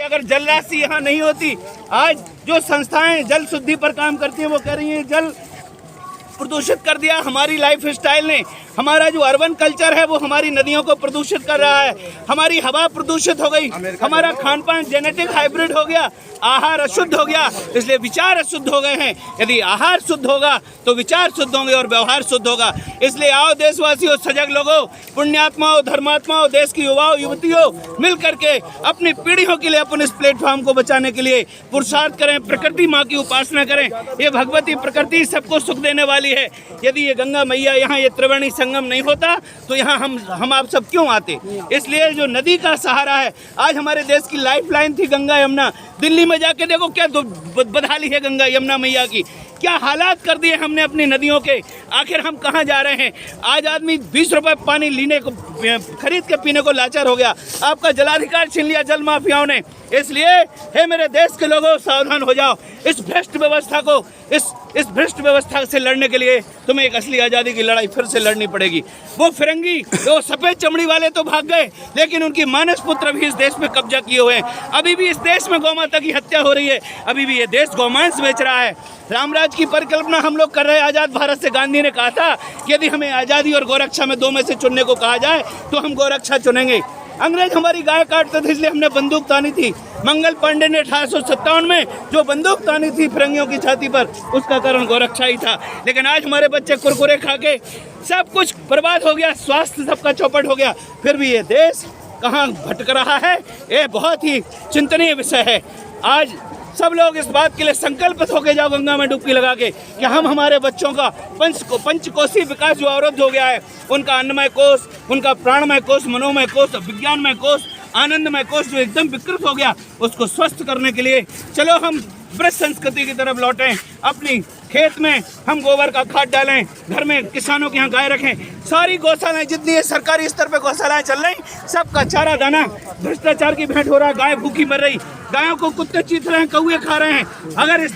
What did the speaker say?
अगर जल राशि यहाँ नहीं होती, आज जो संस्थाएं जल शुद्धि पर काम करती हैं वो कह रही हैं जल प्रदूषित कर दिया हमारी लाइफ स्टाइल ने। हमारा जो अर्बन कल्चर है वो हमारी नदियों को प्रदूषित कर रहा है, हमारी हवा प्रदूषित हो गई, हमारा खान पान जेनेटिक हाइब्रिड हो गया, आहार अशुद्ध हो गया, इसलिए विचार अशुद्ध हो गए हैं। यदि आहार शुद्ध होगा तो विचार शुद्ध होंगे और व्यवहार शुद्ध होगा। इसलिए आओ देशवासियों, सजग लोगों, पुण्यात्माओं, धर्मात्माओं, देश की युवाओं युवतियों, मिल करके अपनी पीढ़ियों के लिए अपन इस प्लेटफॉर्म को बचाने के लिए पुरुषार्थ करें, प्रकृति माँ की उपासना करें। ये भगवती प्रकृति सबको सुख देने वाली है। यदि ये गंगा मैया यहाँ ये त्रिवेणी संगम नहीं होता तो यहाँ हम आप सब क्यों आते। इसलिए जो नदी का सहारा है, आज हमारे देश की लाइफ लाइन थी गंगा यमुना। दिल्ली में जाके देखो क्या बदहाली है गंगा यमुना मैया की, क्या हालात कर दिए हमने अपनी नदियों के। आखिर हम कहाँ जा रहे हैं। आज आदमी 20 रुपए पानी लेने को खरीद के पीने को लाचार हो गया। आपका जलाधिकार छीन लिया जल माफियाओं ने। इसलिए हे मेरे देश के लोगों, सावधान हो जाओ। इस भ्रष्ट व्यवस्था को, इस भ्रष्ट व्यवस्था से लड़ने के लिए तुम्हें एक असली आज़ादी की लड़ाई फिर से लड़नी पड़ेगी। वो फिरंगी, वो सफ़ेद चमड़ी वाले तो भाग गए, लेकिन उनकी मानस पुत्र भी इस देश में कब्जा किए हुए हैं। अभी भी इस देश में गौ माता की हत्या हो रही है, अभी भी ये देश गौमांस बेच रहा है। रामराज की परिकल्पना हम लोग कर रहे हैं आज़ाद भारत से। गांधी ने कहा था कि यदि हमें आज़ादी और गौरक्षा में 2 में से चुनने को कहा जाए तो हम गौरक्षा चुनेंगे। अंग्रेज हमारी गाय काटते थे इसलिए हमने बंदूक तानी थी। मंगल पांडे ने 1857 में जो बंदूक तानी थी फिरंगियों की छाती पर, उसका कारण गौरक्षा ही था। लेकिन आज हमारे बच्चे कुरकुरे खा के सब कुछ बर्बाद हो गया, स्वास्थ्य सबका चौपट हो गया, फिर भी ये देश कहाँ भटक रहा है। ये बहुत ही चिंतनीय विषय है। आज सब लोग इस बात के लिए संकल्पित होके जाओ गंगा में डुबकी लगा के कि हम हमारे बच्चों का पंचकोशीय विकास जो अवरुद्ध हो गया है, उनका अन्नमय कोष, उनका प्राणमय कोष, मनोमय कोष, विज्ञानमय कोष, आनंदमय कोष जो एकदम विकृत हो गया, उसको स्वस्थ करने के लिए चलो हम ब्रज संस्कृति की तरफ लौटें। अपनी खेत में हम गोबर का खाद डालें, घर में किसानों के यहाँ गाय रखें। सारी गौशालाएं जितनी है सरकारी स्तर पे गौशालाएं चल रही, सबका चारा दाना भ्रष्टाचार की भेंट हो रहा है। गाय भूखी मर रही, गायों को कुत्ते चीथ रहे हैं, कौवे खा रहे हैं। अगर इस